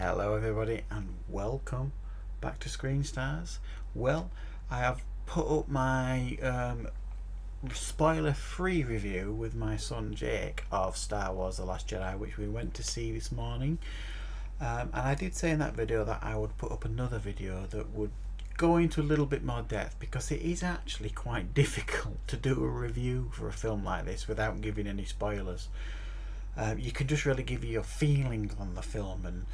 Hello everybody and welcome back to Screen Stars. Well, I have put up my spoiler free review with my son Jake of Star Wars The Last Jedi, which we went to see this morning, and I did say in that video that I would put up another video that would go into a little bit more depth, because it is actually quite difficult to do a review for a film like this without giving any spoilers. You can just really give you your feelings on the film and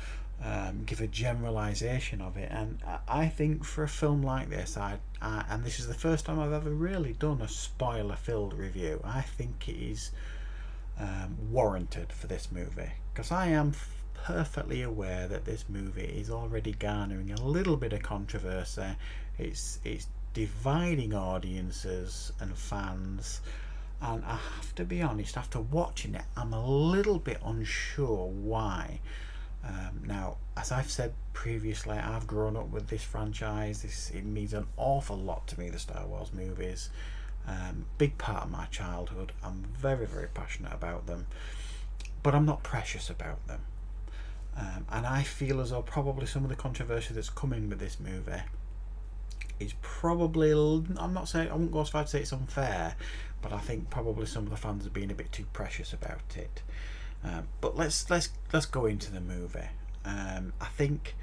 give a generalisation of it, and I think for a film like this, and this is the first time I've ever really done a spoiler-filled review, I think it is warranted for this movie, because I am perfectly aware that this movie is already garnering a little bit of controversy. It's dividing audiences and fans, and I have to be honest, after watching it, I'm a little bit unsure why. Now, as I've said previously, I've grown up with this franchise. It means an awful lot to me, the Star Wars movies. Big part of my childhood. I'm very, very passionate about them, but I'm not precious about them. And I feel as though probably some of the controversy that's coming with this movie is probably, I'm not saying, I won't go as far to say it's unfair, but I think probably some of the fans are being a bit too precious about it. But let's go into the movie. I think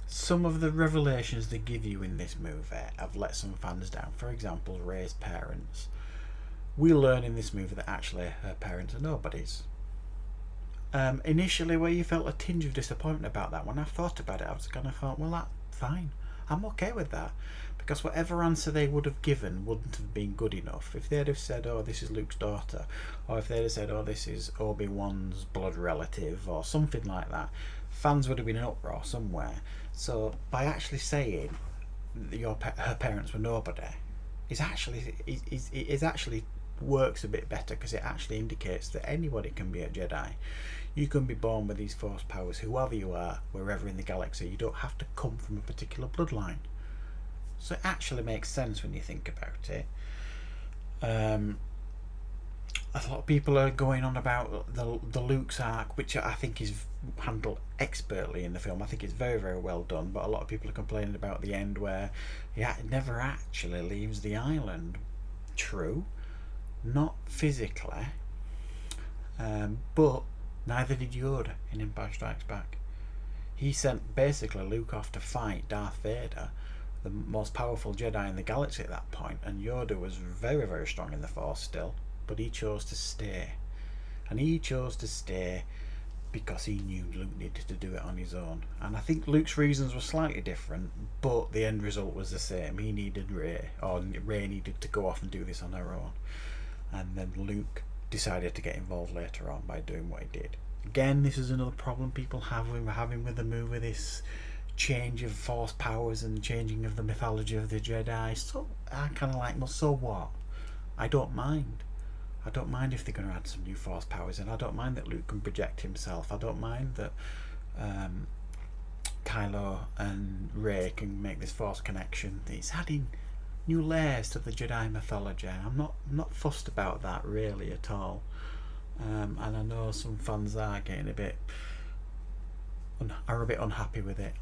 some of the revelations they give you in this movie have let some fans down. For example, Rey's parents. We learn in this movie that actually her parents are nobodies. Initially, where you felt a tinge of disappointment about that, when I thought about it, I was kind of thought, well, that's fine. I'm okay with that, because whatever answer they would have given wouldn't have been good enough. If they'd have said, oh, this is Luke's daughter, or if they'd have said, oh, this is Obi-Wan's blood relative, or something like that, fans would have been in uproar somewhere. So by actually saying her parents were nobody, it actually works a bit better, because it actually indicates that anybody can be a Jedi. You can be born with these force powers, whoever you are, wherever in the galaxy. You don't have to come from a particular bloodline. So it actually makes sense when you think about it. A lot of people are going on about the Luke's arc, which I think is handled expertly in the film. I think it's very, very well done, but a lot of people are complaining about the end where he never actually leaves the island. True, not physically, but neither did Yoda in Empire Strikes Back. He sent basically Luke off to fight Darth Vader, the most powerful Jedi in the galaxy at that point, and Yoda was very, very strong in the Force still, but he chose to stay. And he chose to stay because he knew Luke needed to do it on his own. And I think Luke's reasons were slightly different, but the end result was the same. He needed Rey, or Rey needed to go off and do this on her own. And then Luke decided to get involved later on by doing what he did. Again, this is another problem people having with the movie, this change of force powers and changing of the mythology of the Jedi. So I kind of like, well, so what? I don't mind. I don't mind if they're going to add some new force powers, and I don't mind that Luke can project himself. I don't mind that Kylo and Rey can make this force connection. It's adding new layers to the Jedi mythology. I'm not fussed about that really at all. And I know some fans are getting a bit unhappy with it.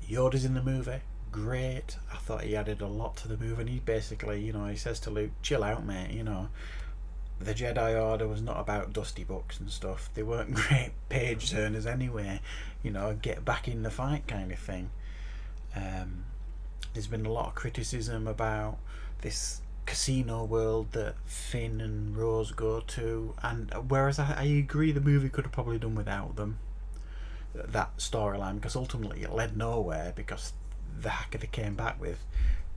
Yoda's in the movie, great. I thought he added a lot to the movie, and he basically, he says to Luke, chill out, mate. The Jedi Order was not about dusty books and stuff. They weren't great page turners anyway. Get back in the fight kind of thing. There's been a lot of criticism about this casino world that Finn and Rose go to, and whereas I agree the movie could have probably done without them, that storyline, because ultimately it led nowhere, because the hacker they came back with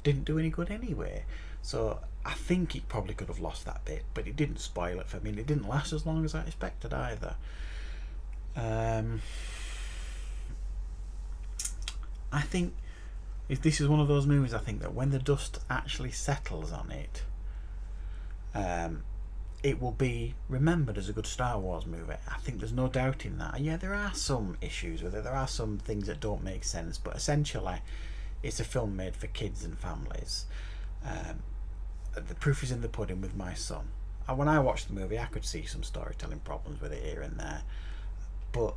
didn't do any good anyway. So I think it probably could have lost that bit, but it didn't spoil it for me. It didn't last as long as I expected either. I think if this is one of those movies, I think that when the dust actually settles on it, it will be remembered as a good Star Wars movie. I think there's no doubt in that. Yeah, there are some issues with it. There are some things that don't make sense, but essentially it's a film made for kids and families. The proof is in the pudding with my son. when I watched the movie, I could see some storytelling problems with it here and there, but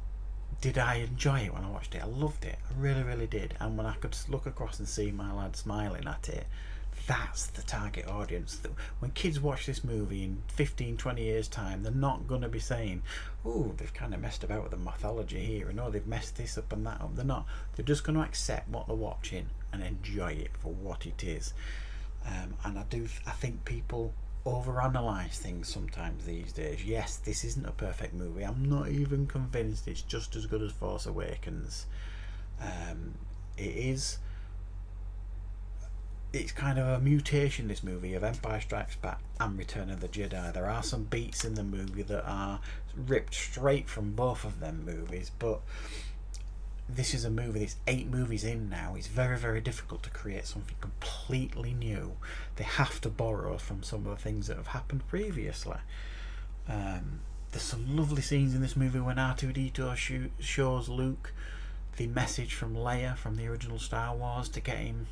did I enjoy it when I watched it? I loved it. I really, really did. And when I could look across and see my lad smiling at it, that's the target audience. When kids watch this movie in 15, 20 years time, they're not going to be saying, oh, they've kind of messed about with the mythology here, and oh, they've messed this up and that up. They're not. They're just going to accept what they're watching and enjoy it for what it is. And I think people overanalyze things sometimes these days. Yes, this isn't a perfect movie. I'm not even convinced it's just as good as Force Awakens. It is. It's kind of a mutation, this movie, of Empire Strikes Back and Return of the Jedi. There are some beats in the movie that are ripped straight from both of them movies, but this is a movie that's 8 movies in now. It's very, very difficult to create something completely new. They have to borrow from some of the things that have happened previously. There's some lovely scenes in this movie when R2-D2 shows Luke the message from Leia from the original Star Wars to get him,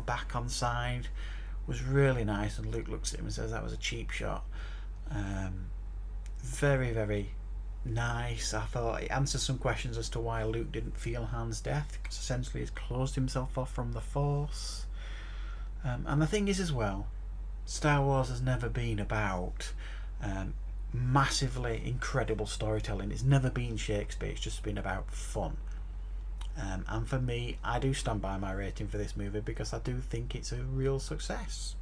back on side. Was really nice, and Luke looks at him and says that was a cheap shot. Very, very nice. I thought it answers some questions as to why Luke didn't feel Han's death, because essentially he's closed himself off from the Force. And the thing is as well, Star Wars has never been about massively incredible storytelling. It's never been Shakespeare. It's just been about fun. And for me, I do stand by my rating for this movie because I do think it's a real success.